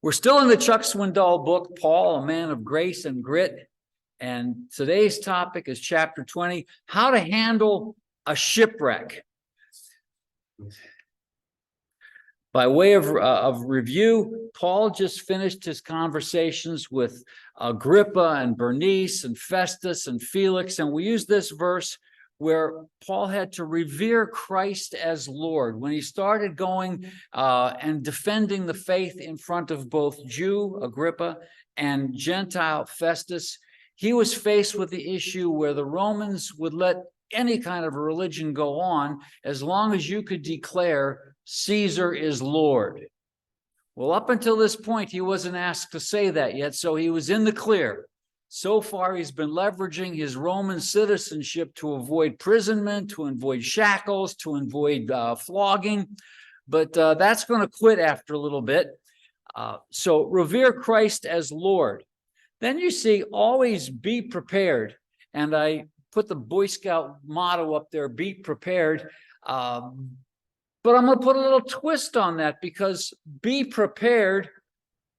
We're still in the Chuck Swindoll book, Paul, a Man of Grace and Grit. And today's topic is chapter 20, how to handle a shipwreck. By way of review, Paul just finished his conversations with Agrippa and Bernice and Festus and Felix. And we use this verse where Paul had to revere Christ as Lord. When he started going and defending the faith in front of both Jew, Agrippa, and Gentile, Festus, he was faced with the issue where the Romans would let any kind of religion go on as long as you could declare Caesar is Lord. Well, up until this point, he wasn't asked to say that yet, so he was in the clear. So far, he's been leveraging his Roman citizenship to avoid imprisonment, to avoid shackles, to avoid flogging. But that's going to quit after a little bit. So revere Christ as Lord. Then you see, always be prepared. And I put the Boy Scout motto up there, be prepared. But I'm going to put a little twist on that, because be prepared,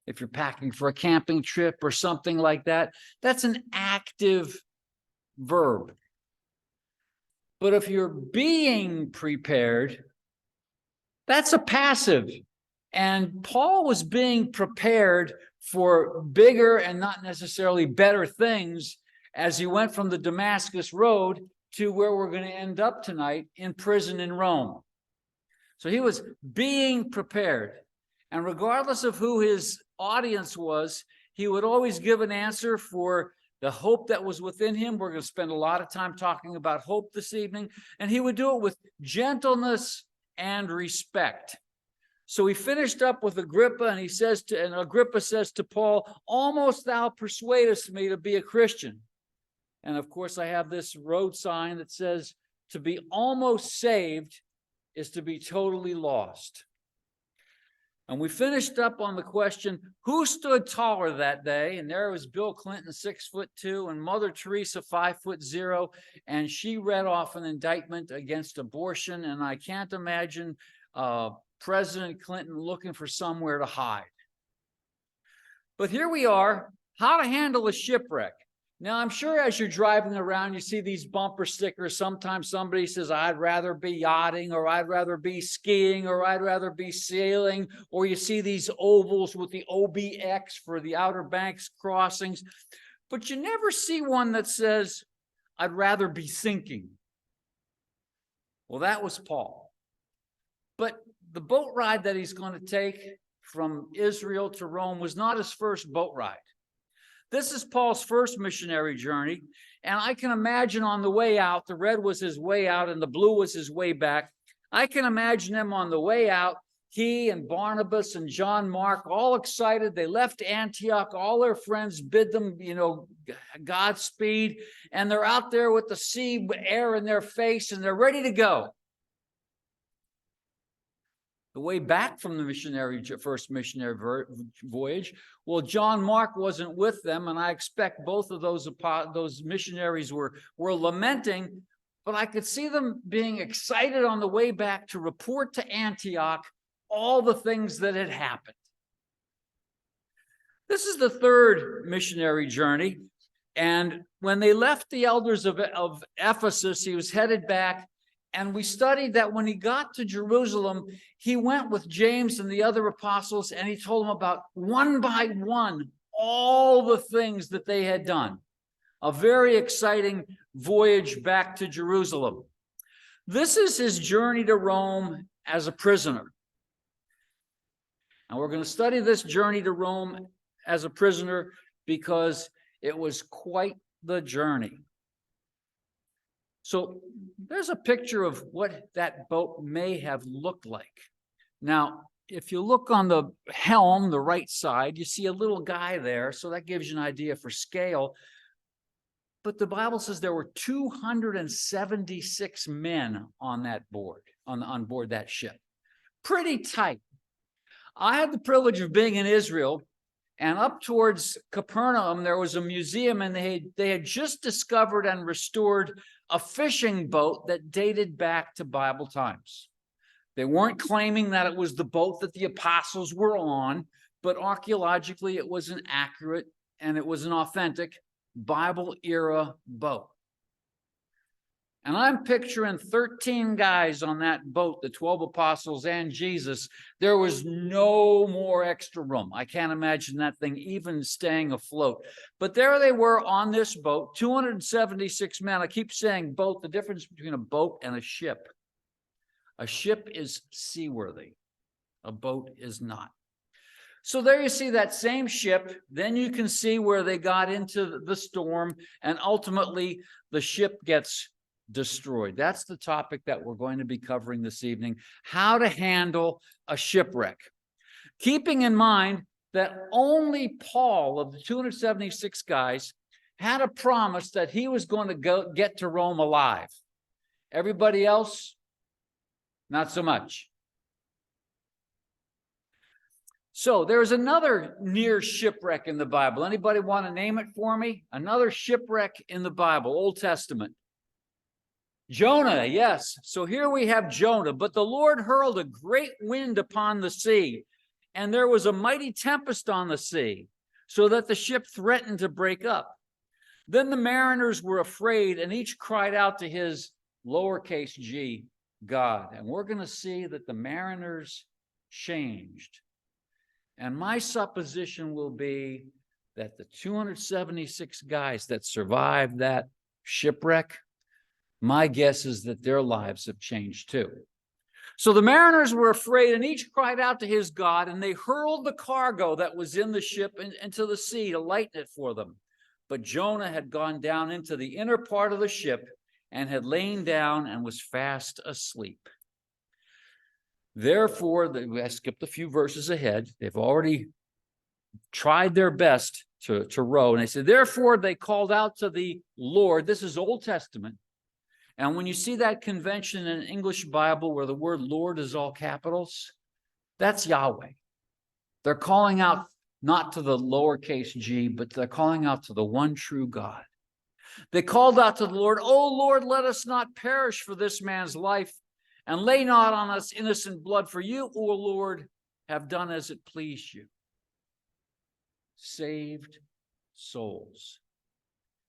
if you're packing for a camping trip or something like that, that's an active verb. But if you're being prepared, that's a passive. And Paul was being prepared for bigger and not necessarily better things as he went from the Damascus road to where we're going to end up tonight, in prison in Rome. So he was being prepared. And regardless of who his audience was, he would always give an answer for the hope that was within him. We're going to spend a lot of time talking about hope this evening. And he would do it with gentleness and respect. So he finished up with Agrippa, and Agrippa says to Paul, "Almost thou persuadest me to be a Christian." And of course, I have this road sign that says, to be almost saved is to be totally lost. And we finished up on the question, who stood taller that day? And there was Bill Clinton, 6'2", and Mother Teresa, 5'0", and she read off an indictment against abortion. And I can't imagine President Clinton looking for somewhere to hide. But here we are, how to handle a shipwreck. Now, I'm sure as you're driving around, you see these bumper stickers. Sometimes somebody says, "I'd rather be yachting," or "I'd rather be skiing," or "I'd rather be sailing," or you see these ovals with the OBX for the Outer Banks crossings. But you never see one that says, "I'd rather be sinking." Well, that was Paul. But the boat ride that he's going to take from Israel to Rome was not his first boat ride. This is Paul's first missionary journey, and I can imagine on the way out, the red was his way out and the blue was his way back. I can imagine him on the way out, he and Barnabas and John Mark, all excited. They left Antioch, all their friends bid them, Godspeed, and they're out there with the sea air in their face, and they're ready to go. The way back from the first missionary voyage, well, John Mark wasn't with them, and I expect both of those missionaries were lamenting, but I could see them being excited on the way back to report to Antioch all the things that had happened. This is the third missionary journey, and when they left the elders of Ephesus, he was headed back. And we studied that when he got to Jerusalem, he went with James and the other apostles, and he told them about one by one all the things that they had done. A very exciting voyage back to Jerusalem. This is his journey to Rome as a prisoner. And we're going to study this journey to Rome as a prisoner because it was quite the journey. So there's a picture of what that boat may have looked like. Now, if you look on the helm, the right side, you see a little guy there. So that gives you an idea for scale. But the Bible says there were 276 men on that board, on board that ship. Pretty tight. I had the privilege of being in Israel, and up towards Capernaum, there was a museum, and they had just discovered and restored a fishing boat that dated back to Bible times. They weren't claiming that it was the boat that the apostles were on, but archaeologically it was an accurate and it was an authentic Bible era boat. And I'm picturing 13 guys on that boat, the 12 apostles and Jesus. There was no more extra room. I can't imagine that thing even staying afloat. But there they were on this boat, 276 men. I keep saying boat, the difference between a boat and a ship. A ship is seaworthy. A boat is not. So there you see that same ship. Then you can see where they got into the storm, and ultimately the ship gets destroyed. That's the topic that we're going to be covering this evening, how to handle a shipwreck. Keeping in mind that only Paul of the 276 guys had a promise that he was going to get to Rome alive. Everybody else, not so much. So there's another near shipwreck in the Bible. Anybody want to name it for me? Another shipwreck in the Bible, Old Testament. Jonah, yes. So here we have Jonah. But the Lord hurled a great wind upon the sea, and there was a mighty tempest on the sea, so that the ship threatened to break up. Then the mariners were afraid, and each cried out to his lowercase g, God. And we're going to see that the mariners changed. And my supposition will be that the 276 guys that survived that shipwreck, my guess is that their lives have changed too. So the mariners were afraid, and each cried out to his God, and they hurled the cargo that was in the ship into the sea to lighten it for them. But Jonah had gone down into the inner part of the ship and had lain down and was fast asleep. Therefore, I skipped a few verses ahead. They've already tried their best to row. And they said, therefore, they called out to the Lord. This is Old Testament. And when you see that convention in an English Bible where the word Lord is all capitals, that's Yahweh. They're calling out not to the lowercase g, but they're calling out to the one true God. They called out to the Lord, "O Lord, let us not perish for this man's life, and lay not on us innocent blood, for you, O Lord, have done as it pleased you." Saved souls.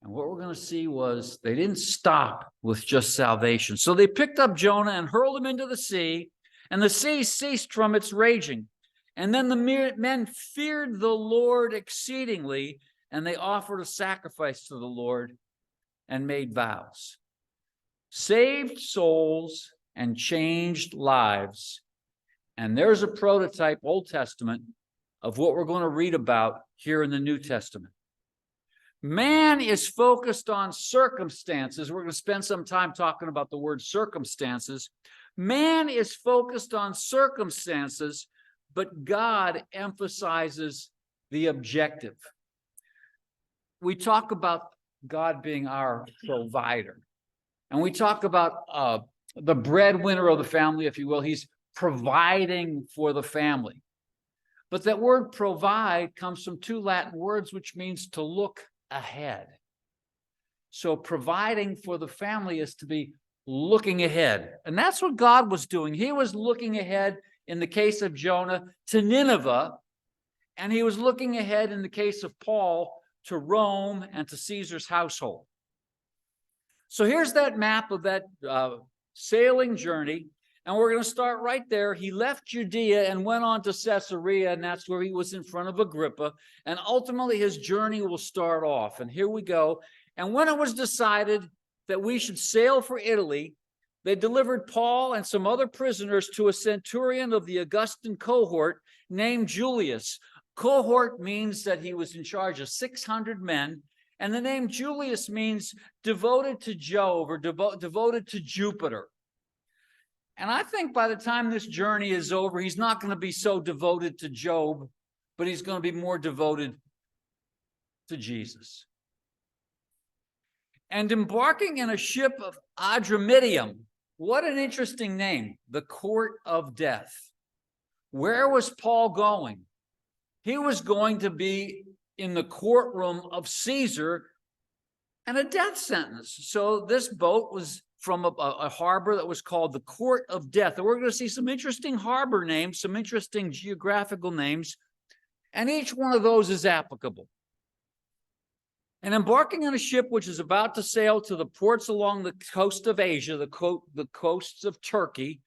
And what we're going to see was they didn't stop with just salvation. So they picked up Jonah and hurled him into the sea, and the sea ceased from its raging. And then the men feared the Lord exceedingly, and they offered a sacrifice to the Lord and made vows. Saved souls and changed lives. And there's a prototype, Old Testament, of what we're going to read about here in the New Testament. Man is focused on circumstances. We're going to spend some time talking about the word circumstances. Man is focused on circumstances, but God emphasizes the objective. We talk about God being our provider. And we talk about the breadwinner of the family, if you will. He's providing for the family. But that word provide comes from two Latin words, which means to look ahead. So providing for the family is to be looking ahead. And that's what God was doing. He was looking ahead in the case of Jonah to Nineveh, and he was looking ahead in the case of Paul to Rome and to Caesar's household. So here's that map of that sailing journey, and we're going to start right there. He left Judea and went on to Caesarea, and that's where he was in front of Agrippa, and ultimately his journey will start off. And here we go. And when it was decided that we should sail for Italy, they delivered Paul and some other prisoners to a centurion of the Augustan cohort named Julius. Cohort means that he was in charge of 600 men, and the name Julius means devoted to Jove or devoted to Jupiter. And I think by the time this journey is over, he's not going to be so devoted to Job, but he's going to be more devoted to Jesus. And embarking in a ship of Adramyttium, what an interesting name, the court of death. Where was Paul going? He was going to be in the courtroom of Caesar and a death sentence. So this boat was from a harbor that was called the Court of Death. And we're going to see some interesting harbor names, some interesting geographical names. And each one of those is applicable. And embarking on a ship which is about to sail to the ports along the coast of Asia, the coasts of Turkey,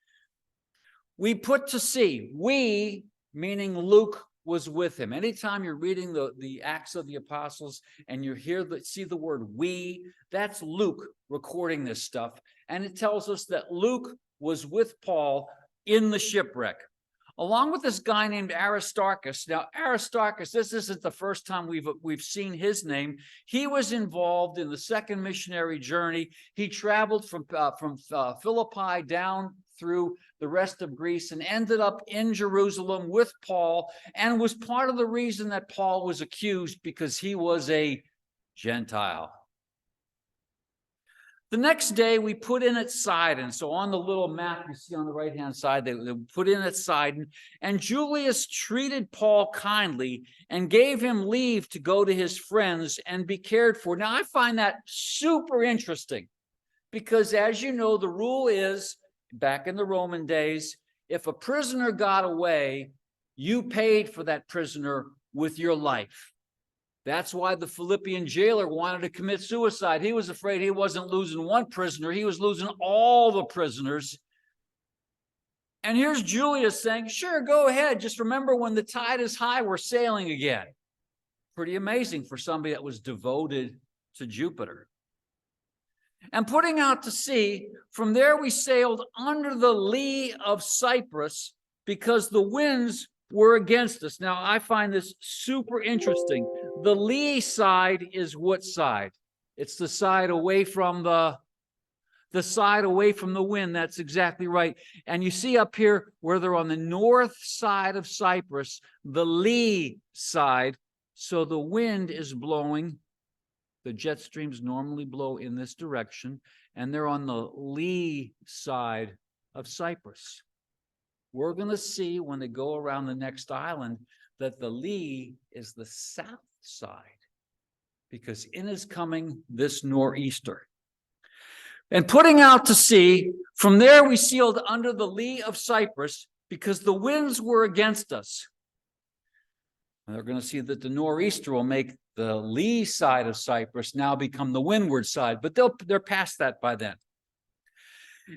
we put to sea. We, meaning Luke, was with him. Anytime you're reading the Acts of the Apostles and you see the word we, that's Luke recording this stuff. And it tells us that Luke was with Paul in the shipwreck, along with this guy named Aristarchus. Now, Aristarchus, this isn't the first time we've seen his name. He was involved in the second missionary journey. He traveled from Philippi down through the rest of Greece and ended up in Jerusalem with Paul, and was part of the reason that Paul was accused, because he was a Gentile. The next day, we put in at Sidon. So on the little map you see on the right-hand side, they put in at Sidon. And Julius treated Paul kindly and gave him leave to go to his friends and be cared for. Now, I find that super interesting because, as you know, the rule is, back in the Roman days, if a prisoner got away, you paid for that prisoner with your life. That's why the Philippian jailer wanted to commit suicide. He was afraid he wasn't losing one prisoner, he was losing all the prisoners. And here's Julius saying, sure, go ahead. Just remember, when the tide is high, we're sailing again. Pretty amazing for somebody that was devoted to Jupiter. And putting out to sea, from there we sailed under the lee of Cyprus because the winds were against us. Now, I find this super interesting. The lee side is what side? It's the side away from the side away from the wind. That's exactly right. And you see up here where they're on the north side of Cyprus, the lee side. So the wind is blowing. The jet streams normally blow in this direction, and they're on the lee side of Cyprus. We're going to see when they go around the next island that the lee is the south side, because in is coming this nor'easter. And putting out to sea, from there we sailed under the lee of Cyprus because the winds were against us. And they're going to see that the nor'easter will make the lee side of Cyprus now become the windward side, but they're past that by then.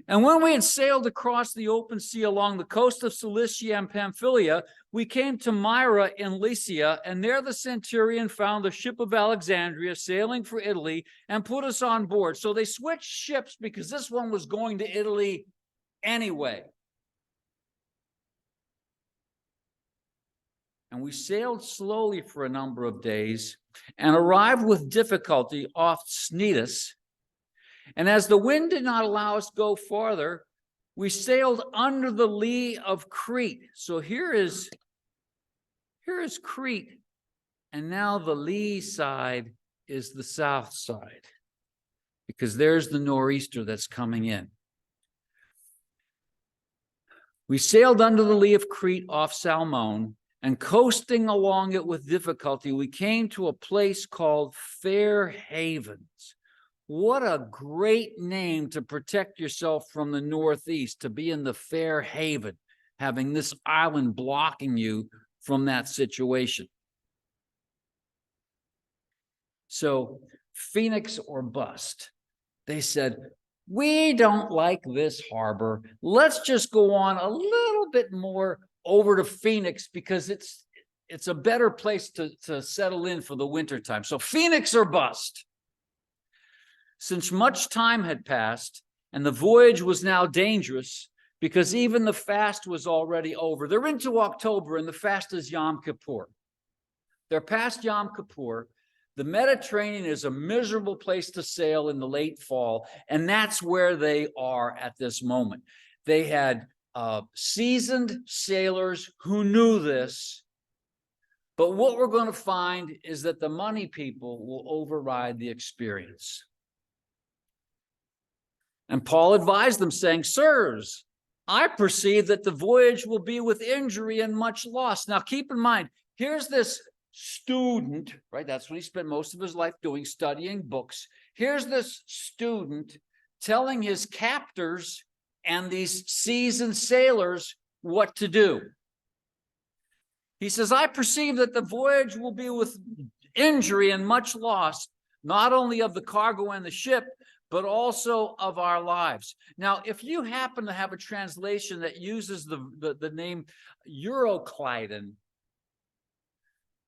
And when we had sailed across the open sea along the coast of Cilicia and Pamphylia, we came to Myra in Lycia, and there the centurion found the ship of Alexandria sailing for Italy and put us on board. So they switched ships because this one was going to Italy anyway. And we sailed slowly for a number of days and arrived with difficulty off Cnidus. And as the wind did not allow us to go farther, we sailed under the lee of Crete. So here is Crete, and now the lee side is the south side, because there's the nor'easter that's coming in. We sailed under the lee of Crete off Salmone, and coasting along it with difficulty, we came to a place called Fair Havens. What a great name to protect yourself from the northeast, to be in the Fair Haven, having this island blocking you from that situation. So, Phoenix or bust. They said, we don't like this harbor. Let's just go on a little bit more over to Phoenix because it's a better place to settle in for the wintertime. So Phoenix or bust. Since much time had passed and the voyage was now dangerous because even the fast was already over. They're into October and the fast is Yom Kippur. They're past Yom Kippur. The Mediterranean is a miserable place to sail in the late fall, and that's where they are at this moment. They had seasoned sailors who knew this, but what we're going to find is that the money people will override the experience. And Paul advised them, saying, sirs, I perceive that the voyage will be with injury and much loss. Now, keep in mind, here's this student, right? That's what he spent most of his life doing, studying books. Here's this student telling his captors and these seasoned sailors what to do. He says, I perceive that the voyage will be with injury and much loss, not only of the cargo and the ship, but also of our lives. Now, if you happen to have a translation that uses the name Euroclydon,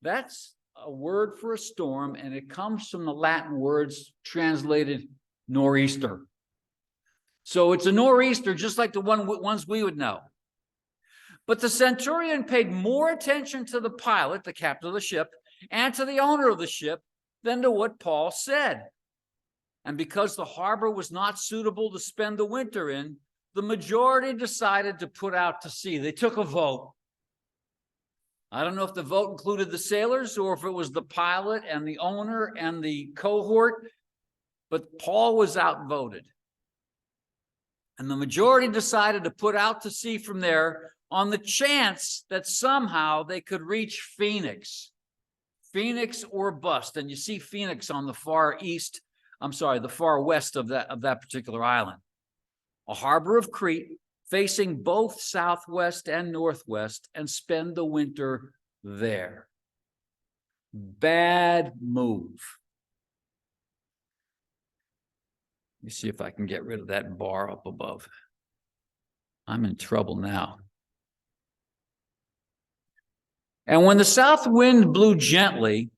that's a word for a storm, and it comes from the Latin words translated nor'easter. So it's a nor'easter, just like the ones we would know. But the centurion paid more attention to the pilot, the captain of the ship, and to the owner of the ship than to what Paul said. And because the harbor was not suitable to spend the winter in, the majority decided to put out to sea. They took a vote. I don't know if the vote included the sailors or if it was the pilot and the owner and the cohort, but Paul was outvoted. And the majority decided to put out to sea from there on the chance that somehow they could reach Phoenix. Phoenix or bust. And you see Phoenix on the far west of that particular island. A harbor of Crete, facing both southwest and northwest, and spend the winter there. Bad move. Let me see if I can get rid of that bar up above. I'm in trouble now. And when the south wind blew gently,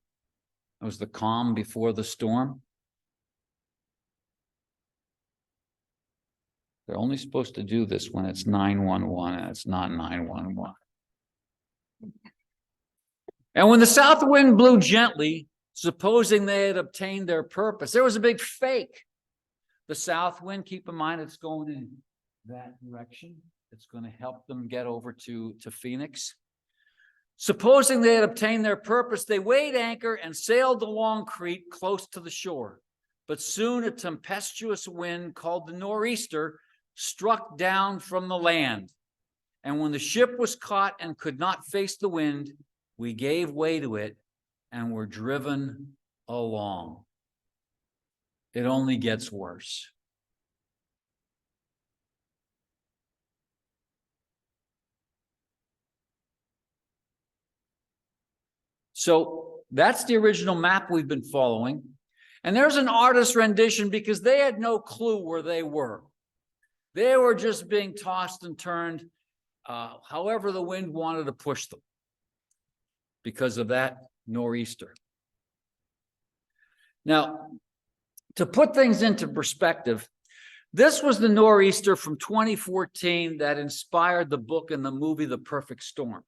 it was the calm before the storm. They're only supposed to do this when it's 911, and it's not 911. And when the south wind blew gently, supposing they had obtained their purpose, there was a big fake. The south wind, keep in mind, it's going in that direction. It's going to help them get over to Phoenix. Supposing they had obtained their purpose, they weighed anchor and sailed along Crete close to the shore. But soon a tempestuous wind called the nor'easter struck down from the land. And when the ship was caught and could not face the wind, we gave way to it and were driven along. It only gets worse. So that's the original map we've been following. And there's an artist's rendition because they had no clue where they were. They were just being tossed and turned however the wind wanted to push them because of that nor'easter. Now, to put things into perspective, this was the nor'easter from 2014 that inspired the book and the movie The Perfect Storm.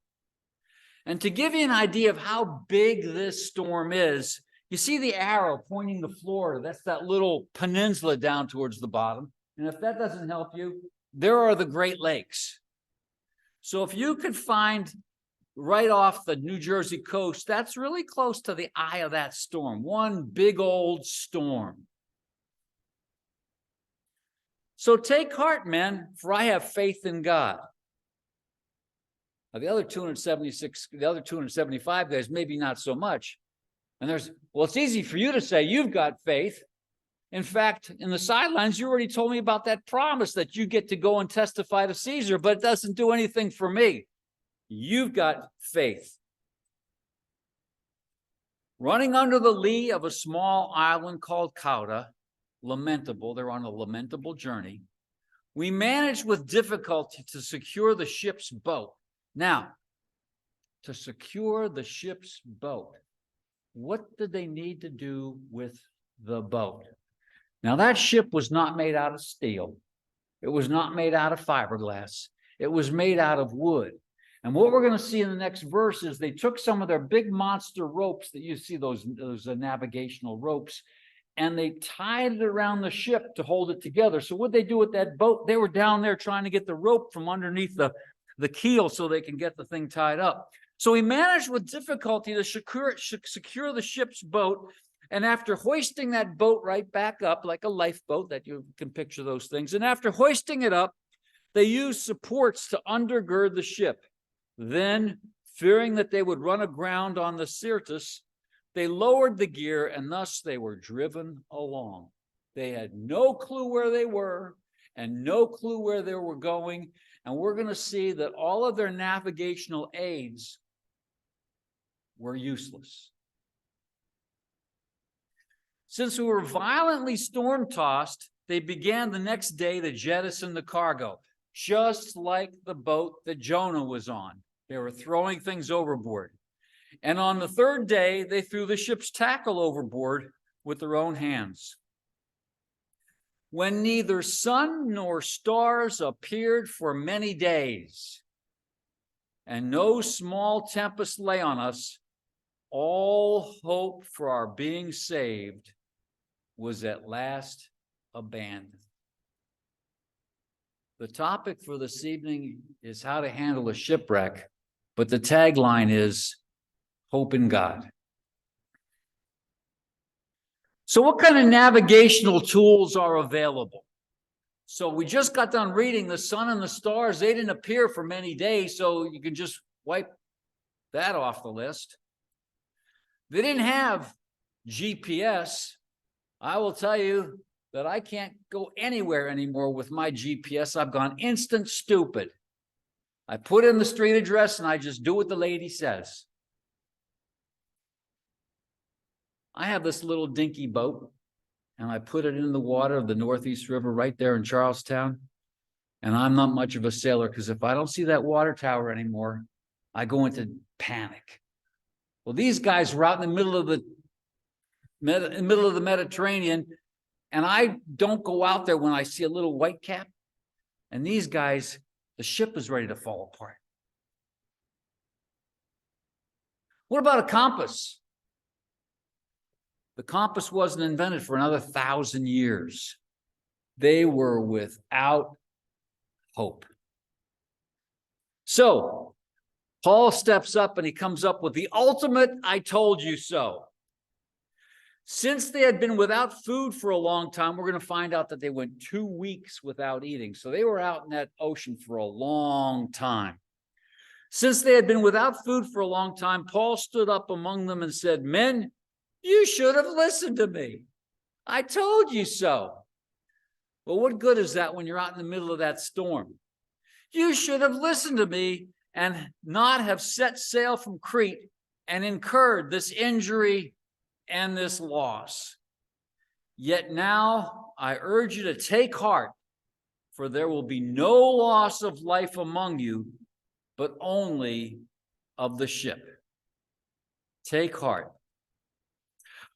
And to give you an idea of how big this storm is, you see the arrow pointing to Florida. That's that little peninsula down towards the bottom. And if that doesn't help you, there are the Great Lakes. So if you could find right off the New Jersey coast, that's really close to the eye of that storm. One big old storm. So take heart, men, for I have faith in God. Now, the other 275 guys, maybe not so much. And well, it's easy for you to say you've got faith. In fact, in the sidelines, you already told me about that promise that you get to go and testify to Caesar, but it doesn't do anything for me. You've got faith. Running under the lee of a small island called Cauda, lamentable, they're on a lamentable journey, we managed with difficulty to secure the ship's boat. Now, to secure the ship's boat, what did they need to do with the boat? Now, that ship was not made out of steel. It was not made out of fiberglass. It was made out of wood. And what we're going to see in the next verse is they took some of their big monster ropes that you see, those navigational ropes, and they tied it around the ship to hold it together. So what they do with that boat, they were down there trying to get the rope from underneath the keel so they can get the thing tied up. So he managed with difficulty to secure the ship's boat. And after hoisting that boat right back up, like a lifeboat, that you can picture those things, and after hoisting it up, they used supports to undergird the ship. Then, fearing that they would run aground on the Syrtis, they lowered the gear, and thus they were driven along. They had no clue where they were and no clue where they were going. And we're going to see that all of their navigational aids were useless. Since we were violently storm-tossed, they began the next day to jettison the cargo, just like the boat that Jonah was on. They were throwing things overboard. And on the third day, they threw the ship's tackle overboard with their own hands. When neither sun nor stars appeared for many days, and no small tempest lay on us, all hope for our being saved was at last abandoned. The topic for this evening is how to handle a shipwreck, but the tagline is hope in God. So what kind of navigational tools are available? So we just got done reading the sun and the stars. They didn't appear for many days, so you can just wipe that off the list. They didn't have GPS. I will tell you that I can't go anywhere anymore with my GPS. I've gone instant stupid. I put in the street address and I just do what the lady says. I have this little dinky boat and I put it in the water of the Northeast River right there in Charlestown. And I'm not much of a sailor because if I don't see that water tower anymore, I go into panic. Well, these guys were out in the middle of the Mediterranean, and I don't go out there when I see a little white cap. And these guys, the ship is ready to fall apart. What about a compass? The compass wasn't invented for another 1,000 years. They were without hope. So Paul steps up and he comes up with the ultimate "I told you so." Since they had been without food for a long time, we're going to find out that they went 2 weeks without eating. So they were out in that ocean for a long time. Since they had been without food for a long time, Paul stood up among them and said, "Men, you should have listened to me. I told you so." Well, what good is that when you're out in the middle of that storm? You should have listened to me and not have set sail from Crete and incurred this injury and this loss. Yet now I urge you to take heart, for there will be no loss of life among you, but only of the ship. Take heart.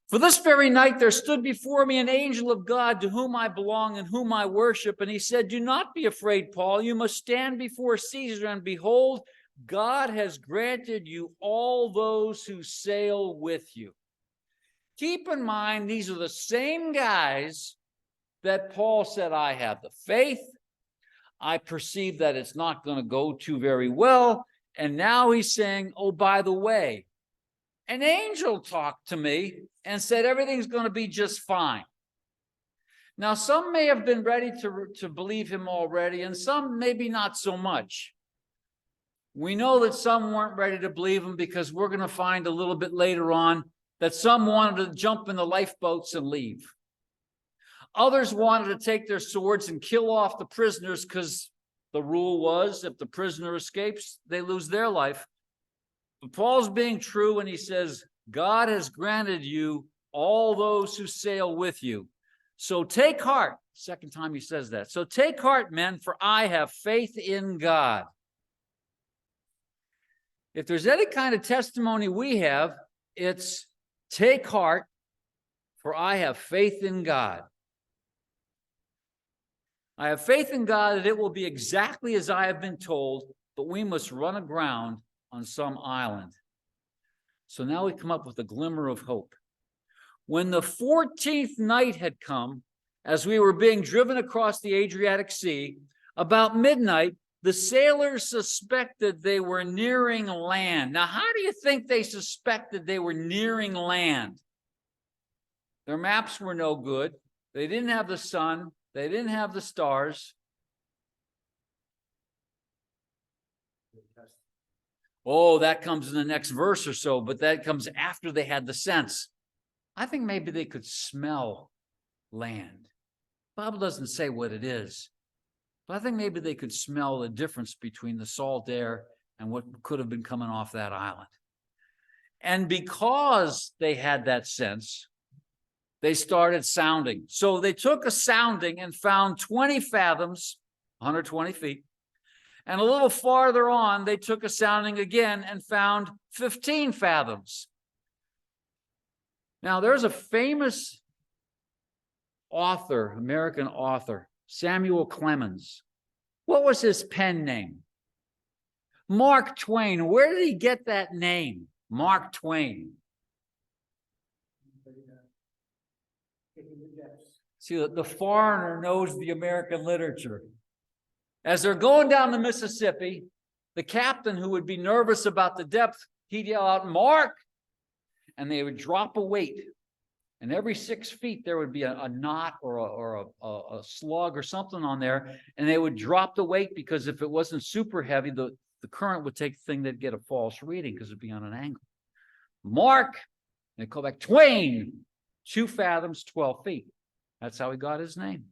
For this very night there stood before me an angel of God to whom I belong and whom I worship. And he said, "Do not be afraid, Paul. You must stand before Caesar, and behold, God has granted you all those who sail with you." Keep in mind, these are the same guys that Paul said, "I have the faith. I perceive that it's not going to go too very well." And now he's saying, "Oh, by the way, an angel talked to me and said everything's going to be just fine." Now, some may have been ready to believe him already, and some maybe not so much. We know that some weren't ready to believe him because we're going to find a little bit later on that some wanted to jump in the lifeboats and leave. Others wanted to take their swords and kill off the prisoners because the rule was if the prisoner escapes, they lose their life. But Paul's being true, and he says, God has granted you all those who sail with you. So take heart. Second time he says that. So take heart, men, for I have faith in God. If there's any kind of testimony we have, it's take heart, for I have faith in God. I have faith in God that it will be exactly as I have been told, but we must run aground on some island. So now we come up with a glimmer of hope. When the 14th night had come, as we were being driven across the Adriatic Sea, about midnight, the sailors suspected they were nearing land. Now, how do you think they suspected they were nearing land? Their maps were no good. They didn't have the sun. They didn't have the stars. Oh, that comes in the next verse or so, but that comes after they had the sense. I think maybe they could smell land. The Bible doesn't say what it is, but I think maybe they could smell the difference between the salt air and what could have been coming off that island. And because they had that sense, they started sounding. So they took a sounding and found 20 fathoms, 120 feet. And a little farther on, they took a sounding again and found 15 fathoms. Now, there's a famous author, American author, Samuel Clemens. What was his pen name? Mark Twain. Where did he get that name? Mark Twain. See, the foreigner knows the American literature. As they're going down the Mississippi, the captain, who would be nervous about the depth, he'd yell out, "Mark!" And they would drop a weight. And every 6 feet, there would be a knot or a slug or something on there. And they would drop the weight because if it wasn't super heavy, the current would take the thing, they'd get a false reading because it'd be on an angle. Mark, and they call back Twain, 2 fathoms, 12 feet. That's how he got his name.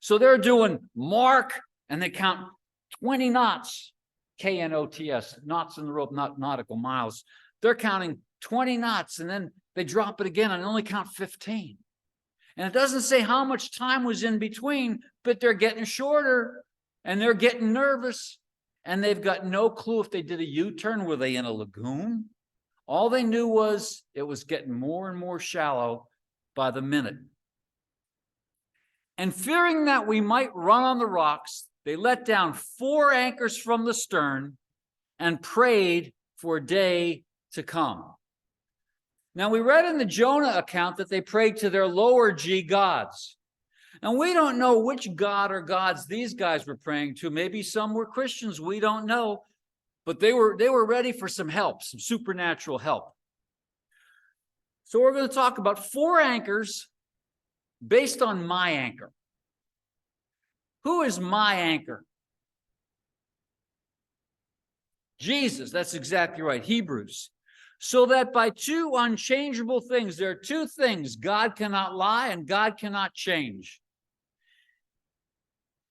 So they're doing Mark, and they count 20 knots, K-N-O-T-S, knots in the rope, not nautical miles. They're counting 20 knots, and then they drop it again and only count 15. And it doesn't say how much time was in between, but they're getting shorter, and they're getting nervous, and they've got no clue if they did a U-turn. Were they in a lagoon? All they knew was it was getting more and more shallow by the minute. And fearing that we might run on the rocks, they let down 4 anchors from the stern and prayed for a day to come. Now, we read in the Jonah account that they prayed to their lower G gods. And we don't know which god or gods these guys were praying to. Maybe some were Christians, we don't know. But they were ready for some help, some supernatural help. So we're going to talk about 4 anchors based on my anchor. Who is my anchor? Jesus, that's exactly right, Hebrews. So that by 2 unchangeable things, there are 2 things: God cannot lie and God cannot change.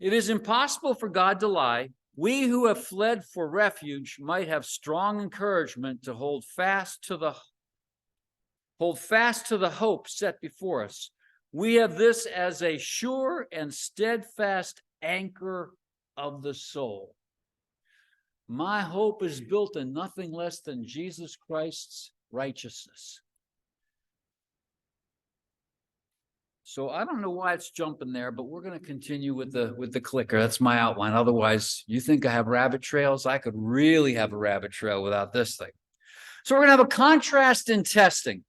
It is impossible for God to lie. We who have fled for refuge might have strong encouragement to hold fast to the hope set before us. We have this as a sure and steadfast anchor of the soul. My hope is built in nothing less than Jesus Christ's righteousness. So I don't know why it's jumping there, but we're going to continue with the clicker. That's my outline. Otherwise, you think I have rabbit trails? I could really have a rabbit trail without this thing. So we're going to have a contrast in testing.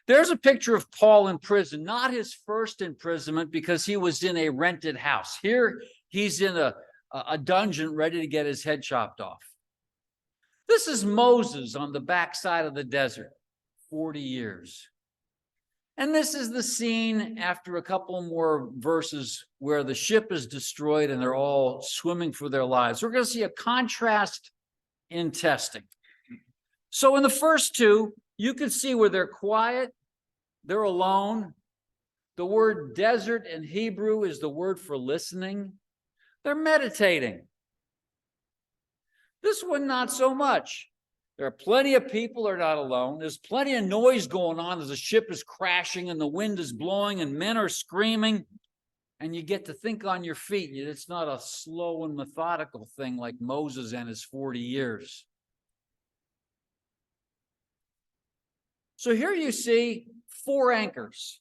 There's a picture of Paul in prison, not his first imprisonment because he was in a rented house. Here, he's in a dungeon ready to get his head chopped off. This is Moses on the backside of the desert, 40 years. And this is the scene after a couple more verses where the ship is destroyed and they're all swimming for their lives. We're going to see a contrast in testing. So in the first 2, you can see where they're quiet, they're alone. The word desert in Hebrew is the word for listening. They're meditating. This one, not so much. There are plenty of people who are not alone. There's plenty of noise going on as the ship is crashing and the wind is blowing and men are screaming. And you get to think on your feet. It's not a slow and methodical thing like Moses and his 40 years. So here you see 4 anchors.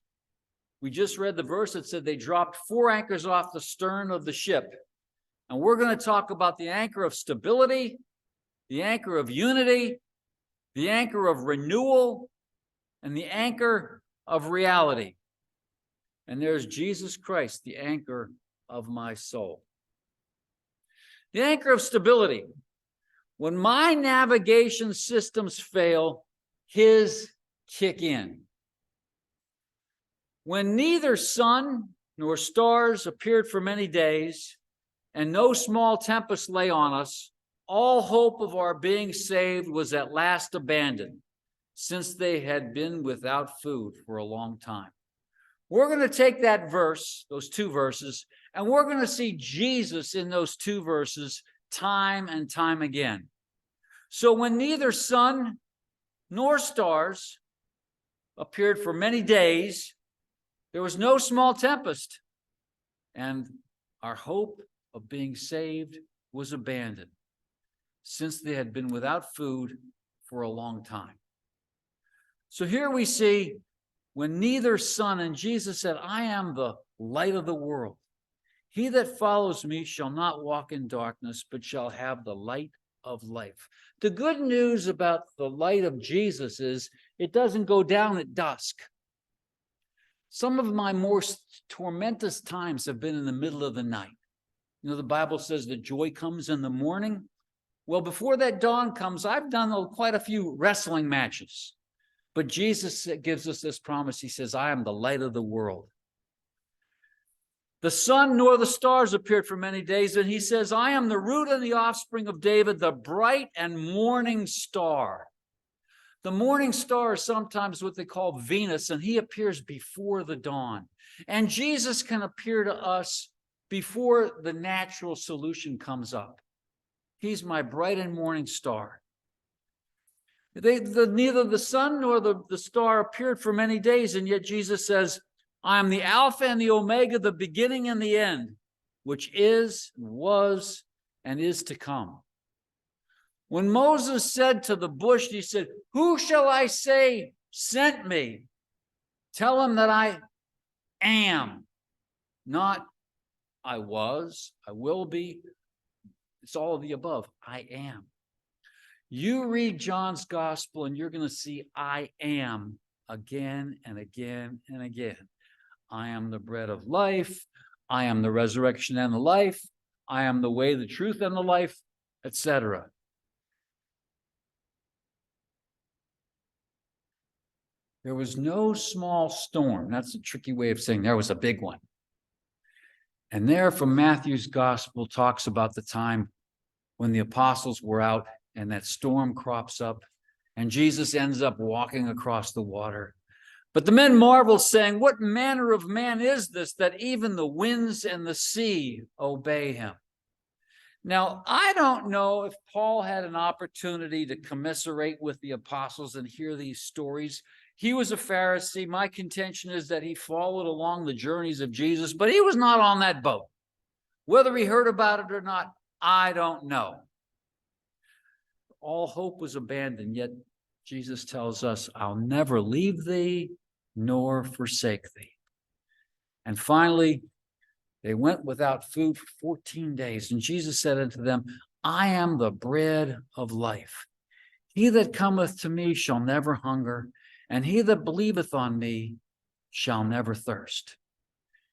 We just read the verse that said they dropped 4 anchors off the stern of the ship. And we're going to talk about the anchor of stability, the anchor of unity, the anchor of renewal, and the anchor of reality. And there's Jesus Christ, the anchor of my soul. The anchor of stability. When my navigation systems fail, his kick in. When neither sun nor stars appeared for many days, and no small tempest lay on us, all hope of our being saved was at last abandoned, since they had been without food for a long time. We're going to take that verse, those 2 verses, and we're going to see Jesus in those 2 verses time and time again. So when neither sun nor stars appeared for many days. There was no small tempest, and our hope of being saved was abandoned, since they had been without food for a long time. So here we see when neither sun, and Jesus said, I am the light of the world. He that follows me shall not walk in darkness, but shall have the light of life. The good news about the light of Jesus is it doesn't go down at dusk. Some of my more tormentous times have been in the middle of the night. You know, the Bible says that joy comes in the morning. Well, before that dawn comes, I've done quite a few wrestling matches. But Jesus gives us this promise. He says, I am the light of the world. The sun nor the stars appeared for many days, and he says, I am the root and the offspring of David, the bright and morning star. The morning star is sometimes what they call Venus, and he appears before the dawn. And Jesus can appear to us before the natural solution comes up. He's my bright and morning star. Neither the sun nor the star appeared for many days, and yet Jesus says, I am the Alpha and the Omega, the beginning and the end, which is, was, and is to come. When Moses said to the bush, he said, who shall I say sent me? Tell him that I am, not I was, I will be. It's all of the above. I am. You read John's gospel and you're going to see I am again and again and again. I am the bread of life. I am the resurrection and the life. I am the way, the truth, and the life, etc. There was no small storm. That's a tricky way of saying there was a big one. And there from Matthew's gospel talks about the time when the apostles were out and that storm crops up and Jesus ends up walking across the water. But the men marveled, saying, what manner of man is this, that even the winds and the sea obey him? Now, I don't know if Paul had an opportunity to commiserate with the apostles and hear these stories. He was a Pharisee. My contention is that he followed along the journeys of Jesus, but he was not on that boat. Whether he heard about it or not, I don't know. All hope was abandoned, yet Jesus tells us, I'll never leave thee nor forsake thee. And finally, they went without food for 14 days. And Jesus said unto them, I am the bread of life. He that cometh to me shall never hunger, and he that believeth on me shall never thirst.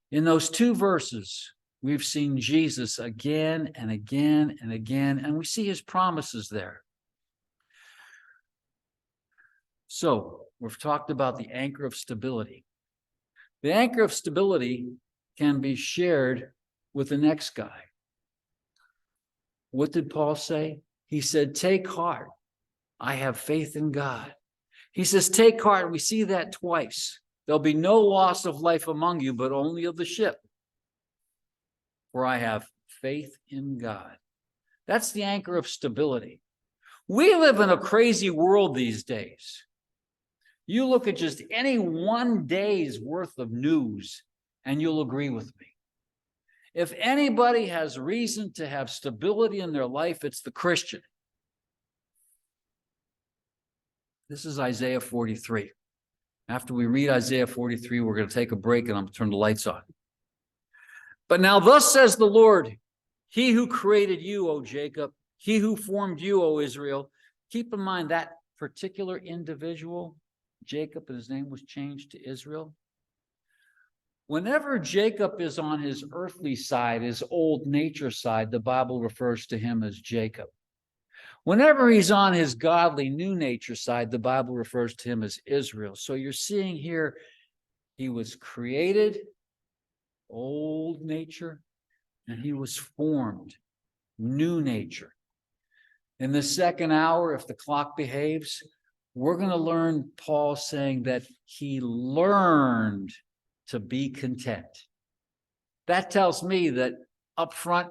In those two verses, we've seen Jesus again and again and again, and we see his promises there. So, we've talked about the anchor of stability. The anchor of stability can be shared with the next guy. What did Paul say? He said, take heart. I have faith in God. He says, take heart. We see that twice. There'll be no loss of life among you, but only of the ship. For I have faith in God. That's the anchor of stability. We live in a crazy world these days. You look at just any one day's worth of news, and you'll agree with me. If anybody has reason to have stability in their life, it's the Christian. This is Isaiah 43. After we read Isaiah 43, we're going to take a break, and I'm going to turn the lights on. But now thus says the Lord, he who created you, O Jacob, he who formed you, O Israel. Keep in mind that particular individual, Jacob, and his name was changed to Israel. Whenever Jacob is on his earthly side, his old nature side, the Bible refers to him as Jacob. Whenever he's on his godly new nature side, the Bible refers to him as Israel. So you're seeing here, he was created, old nature, and he was formed, new nature. In the second hour, if the clock behaves, we're going to learn Paul saying that he learned to be content. That tells me that up front,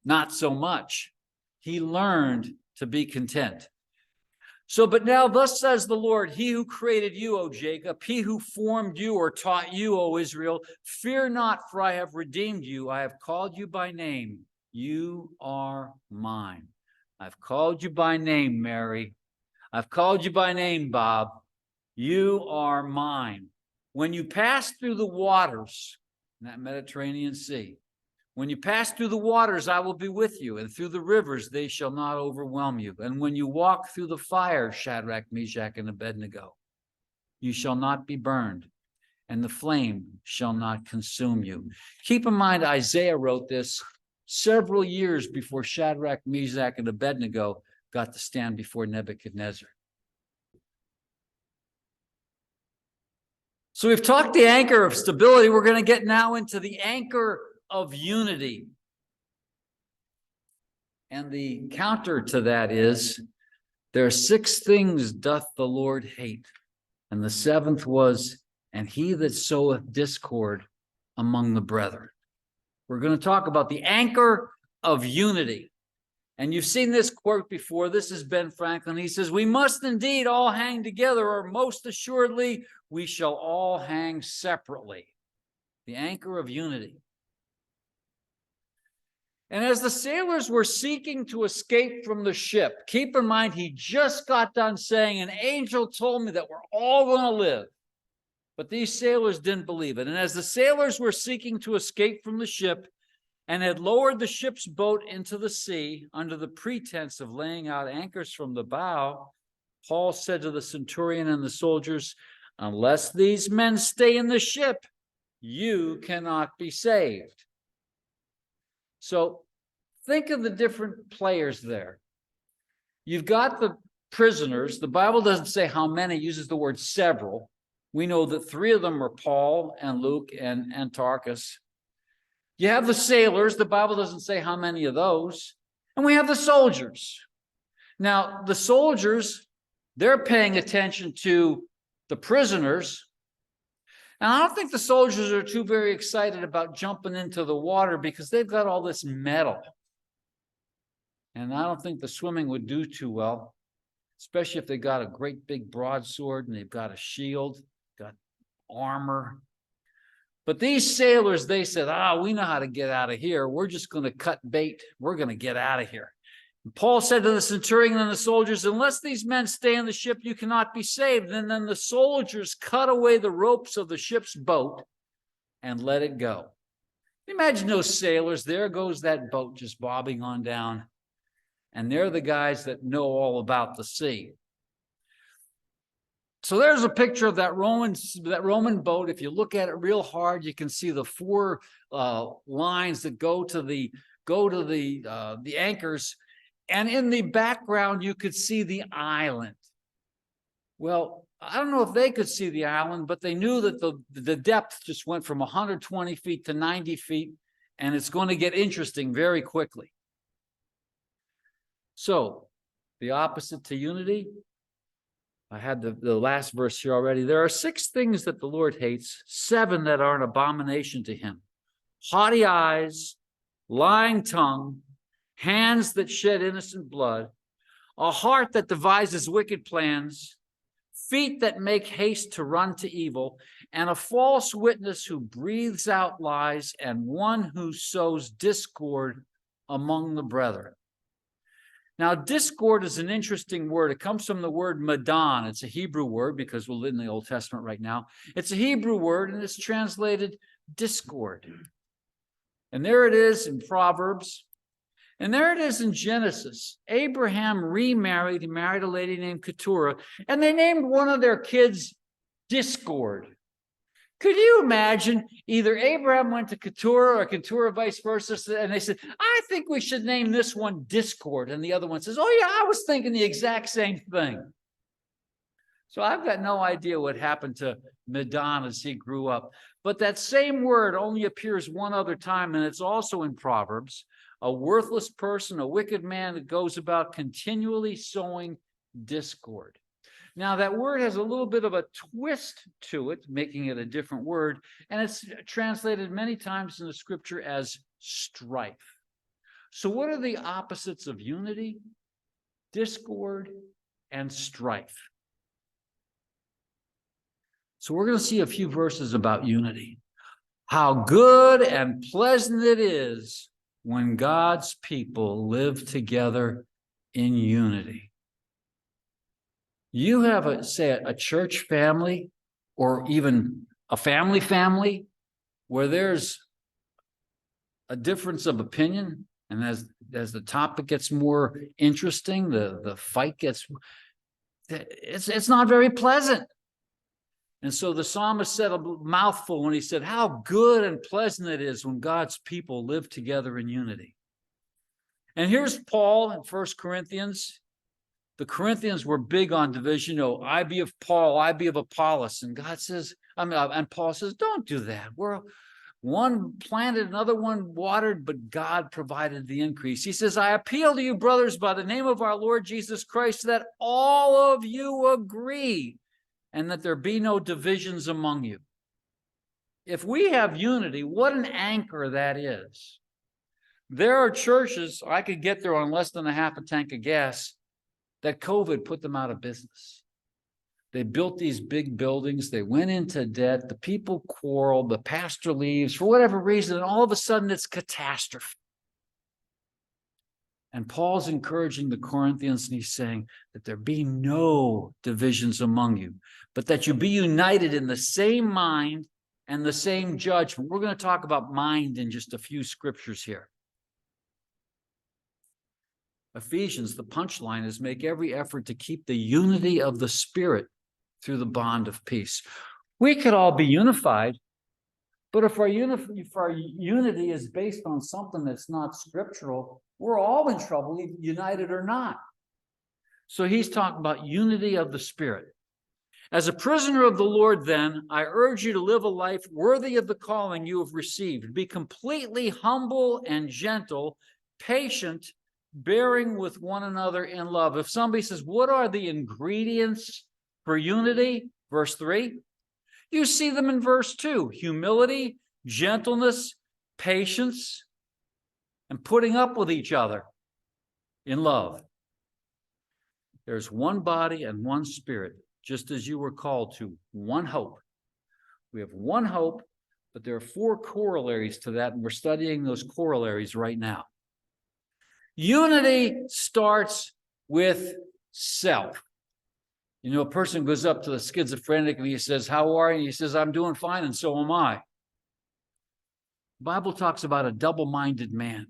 not so much. He learned to be content. So, but now thus says the Lord, he who created you, O Jacob, he who formed you or taught you, O Israel, fear not, for I have redeemed you. I have called you by name. You are mine. I've called you by name, Mary. I've called you by name, Bob. You are mine. When you pass through the waters in that Mediterranean Sea, when you pass through the waters, I will be with you, and through the rivers, they shall not overwhelm you. And when you walk through the fire, Shadrach, Meshach, and Abednego, you shall not be burned, and the flame shall not consume you. Keep in mind, Isaiah wrote this several years before Shadrach, Meshach, and Abednego got to stand before Nebuchadnezzar. So we've talked the anchor of stability. We're going to get now into the anchor of unity. And the counter to that is, there are 6 things doth the Lord hate. And the 7th was, and he that soweth discord among the brethren. We're going to talk about the anchor of unity. And you've seen this quote before. This is Ben Franklin. He says, we must indeed all hang together, or most assuredly, we shall all hang separately. The anchor of unity. And as the sailors were seeking to escape from the ship, keep in mind, he just got done saying, an angel told me that we're all going to live. But these sailors didn't believe it. And as the sailors were seeking to escape from the ship and had lowered the ship's boat into the sea under the pretense of laying out anchors from the bow, Paul said to the centurion and the soldiers, unless these men stay in the ship, you cannot be saved. So think of the different players there. You've got the prisoners. The Bible doesn't say how many, it uses the word several. We know that 3 of them are Paul and Luke and Antarchus. You have the sailors. The Bible doesn't say how many of those. And we have the soldiers. Now, the soldiers, they're paying attention to the prisoners. And I don't think the soldiers are too very excited about jumping into the water because they've got all this metal. And I don't think the swimming would do too well, especially if they got a great big broadsword and they've got a shield, got armor. But these sailors, they said, we know how to get out of here. We're just going to cut bait. We're going to get out of here. Paul said to the centurion and the soldiers, unless these men stay in the ship, you cannot be saved. And then the soldiers cut away the ropes of the ship's boat and let it go. Imagine those sailors. There goes that boat just bobbing on down. And they're the guys that know all about the sea. So there's a picture of that Roman boat. If you look at it real hard, you can see the 4 lines that go to the anchors. And in the background, you could see the island. Well, I don't know if they could see the island, but they knew that the depth just went from 120 feet to 90 feet, and it's going to get interesting very quickly. So, the opposite to unity, I had the last verse here already. There are 6 things that the Lord hates, 7 that are an abomination to him. Haughty eyes, lying tongue, hands that shed innocent blood, a heart that devises wicked plans, feet that make haste to run to evil, and a false witness who breathes out lies, and one who sows discord among the brethren. Now, discord is an interesting word. It comes from the word madon. It's a Hebrew word because we're in the Old Testament right now. It's a Hebrew word, and it's translated discord. And there it is in Proverbs. And there it is in Genesis. Abraham remarried. He married a lady named Keturah, and they named one of their kids Discord. Could you imagine either Abraham went to Keturah or Keturah vice versa, and they said, I think we should name this one Discord. And the other one says, oh yeah, I was thinking the exact same thing. So I've got no idea what happened to Madon as he grew up. But that same word only appears one other time, and it's also in Proverbs. A worthless person, a wicked man that goes about continually sowing discord. Now, that word has a little bit of a twist to it, making it a different word, and it's translated many times in the scripture as strife. So what are the opposites of unity? Discord and strife. So we're going to see a few verses about unity. How good and pleasant it is when God's people live together in unity. You have a church family or even a family where there's a difference of opinion, and as the topic gets more interesting, the fight gets, it's not very pleasant. And so the psalmist said a mouthful when he said, how good and pleasant it is when God's people live together in unity. And here's Paul in 1 Corinthians. The Corinthians were big on division. I be of Paul, I be of Apollos. And God says, and Paul says, don't do that. We're one planted, another one watered, but God provided the increase. He says, I appeal to you, brothers, by the name of our Lord Jesus Christ, that all of you agree and that there be no divisions among you. If we have unity, what an anchor that is. There are churches, I could get there on less than a half a tank of gas, that COVID put them out of business. They built these big buildings, they went into debt, the people quarreled, the pastor leaves for whatever reason, and all of a sudden it's catastrophe. And Paul's encouraging the Corinthians, and he's saying that there be no divisions among you, but that you be united in the same mind and the same judgment. We're going to talk about mind in just a few scriptures here. Ephesians, the punchline is make every effort to keep the unity of the Spirit through the bond of peace. We could all be unified, but if our unity is based on something that's not scriptural, we're all in trouble, united or not. So he's talking about unity of the Spirit. As a prisoner of the Lord, then, I urge you to live a life worthy of the calling you have received. Be completely humble and gentle, patient, bearing with one another in love. If somebody says, what are the ingredients for unity? Verse 3. You see them in verse 2. Humility, gentleness, patience, and putting up with each other in love. There's one body and one Spirit, just as you were called to one hope. We have one hope, but there are 4 corollaries to that, and we're studying those corollaries right now. Unity starts with self. A person goes up to the schizophrenic and he says, how are you? And he says, I'm doing fine, and so am I. The Bible talks about a double-minded man.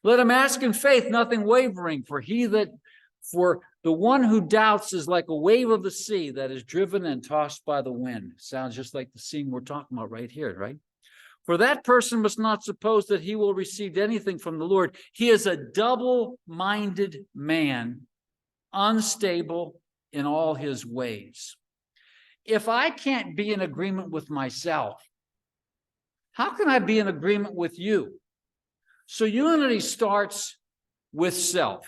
Let him ask in faith, nothing wavering, for the one who doubts is like a wave of the sea that is driven and tossed by the wind. Sounds just like the scene we're talking about right here, right? For that person must not suppose that he will receive anything from the Lord. He is a double-minded man, unstable in all his ways. If I can't be in agreement with myself, how can I be in agreement with you? So unity starts with self.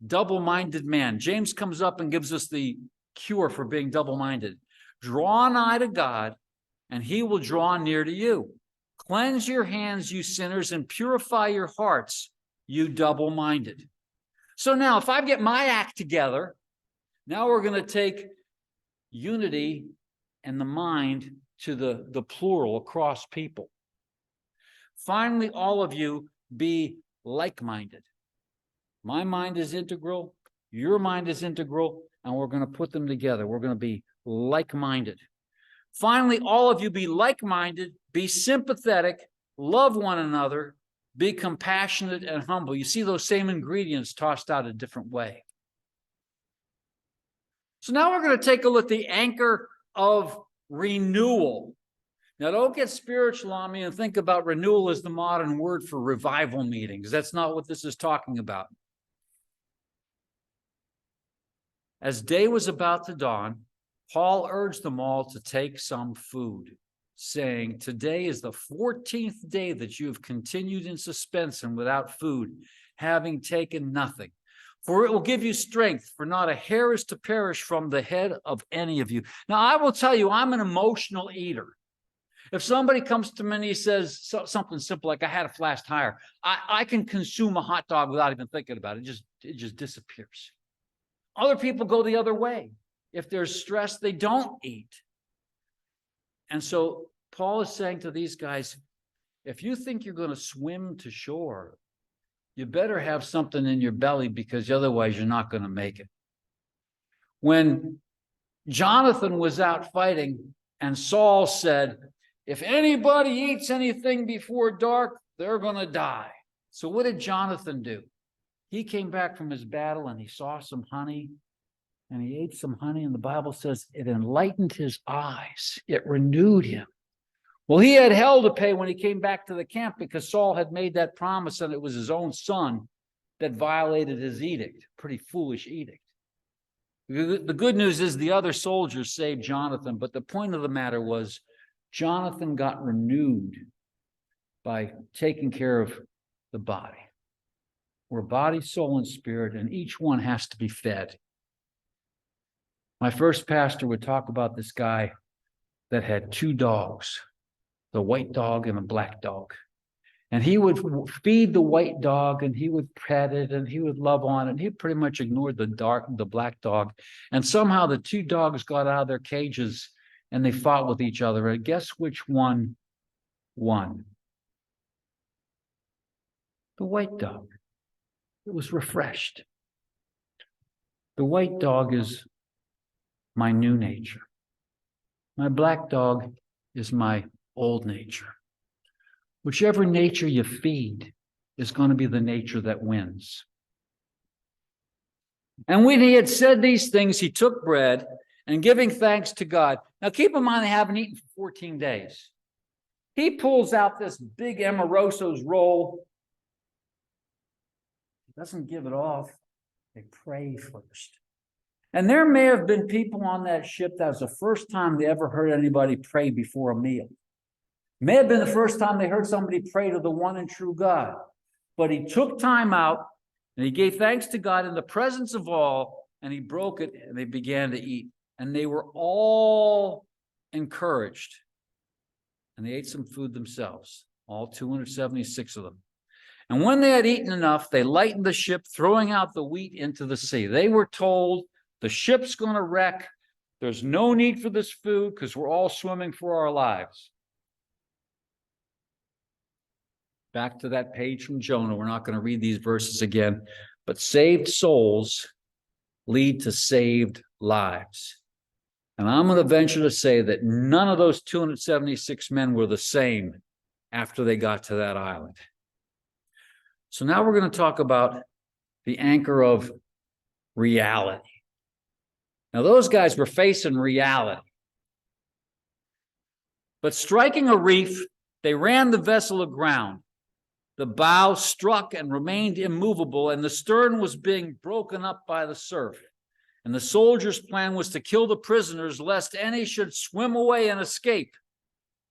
Double-minded man. James comes up and gives us the cure for being double-minded. Draw nigh to God, and he will draw near to you. Cleanse your hands, you sinners, and purify your hearts, you double-minded. So now, if I get my act together, now we're going to take unity and the mind to the plural across people. Finally, all of you be like-minded. My mind is integral, your mind is integral, and we're going to put them together. We're going to be like-minded. Finally, all of you be like-minded, be sympathetic, love one another, be compassionate and humble. You see those same ingredients tossed out a different way. So now we're going to take a look at the anchor of renewal. Now, don't get spiritual on me and think about renewal as the modern word for revival meetings. That's not what this is talking about. As day was about to dawn, Paul urged them all to take some food, saying, today is the 14th day that you have continued in suspense and without food, having taken nothing. For it will give you strength, for not a hair is to perish from the head of any of you. Now, I will tell you, I'm an emotional eater. If somebody comes to me and he says something simple like, I had a flat tire, I can consume a hot dog without even thinking about it. It just disappears. Other people go the other way. If there's stress, they don't eat. And so Paul is saying to these guys, if you think you're going to swim to shore, you better have something in your belly, because otherwise you're not going to make it. When Jonathan was out fighting and Saul said, if anybody eats anything before dark, they're going to die. So what did Jonathan do? He came back from his battle and he saw some honey, and he ate some honey, and the Bible says it enlightened his eyes. It renewed him. Well, he had hell to pay when he came back to the camp, because Saul had made that promise, and it was his own son that violated his edict. Pretty foolish edict. The good news is the other soldiers saved Jonathan, but the point of the matter was Jonathan got renewed by taking care of the body. We're body, soul, and spirit, and each one has to be fed. My first pastor would talk about this guy that had two dogs, the white dog and a black dog. And he would feed the white dog, and he would pet it, and he would love on it. And he pretty much ignored the black dog. And somehow the two dogs got out of their cages and they fought with each other. And guess which one won? The white dog. It was refreshed. The white dog is my new nature. My black dog is my old nature. Whichever nature you feed is going to be the nature that wins. And when he had said these things, he took bread and giving thanks to God. Now keep in mind, they haven't eaten for 14 days. He pulls out this big Amoroso's roll. He doesn't give it off. They pray first. And there may have been people on that ship that was the first time they ever heard anybody pray before a meal. May have been the first time they heard somebody pray to the one and true God. But he took time out and he gave thanks to God in the presence of all, and he broke it and they began to eat. And they were all encouraged. And they ate some food themselves, all 276 of them. And when they had eaten enough, they lightened the ship, throwing out the wheat into the sea. They were told the ship's going to wreck. There's no need for this food because we're all swimming for our lives. Back to that page from Jonah. We're not going to read these verses again, but saved souls lead to saved lives. And I'm going to venture to say that none of those 276 men were the same after they got to that island. So now we're going to talk about the anchor of reality. Now, those guys were facing reality. But striking a reef, they ran the vessel aground. The bow struck and remained immovable, and the stern was being broken up by the surf. And the soldiers' plan was to kill the prisoners, lest any should swim away and escape.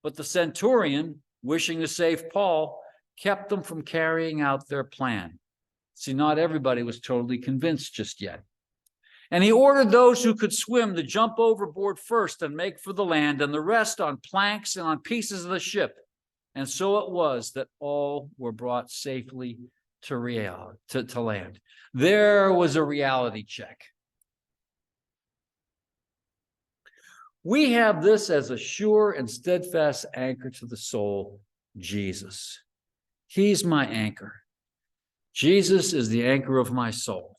But the centurion, wishing to save Paul, kept them from carrying out their plan. See, not everybody was totally convinced just yet. And he ordered those who could swim to jump overboard first and make for the land, and the rest on planks and on pieces of the ship. And so it was that all were brought safely to land. There was a reality check. We have this as a sure and steadfast anchor to the soul, Jesus. He's my anchor. Jesus is the anchor of my soul.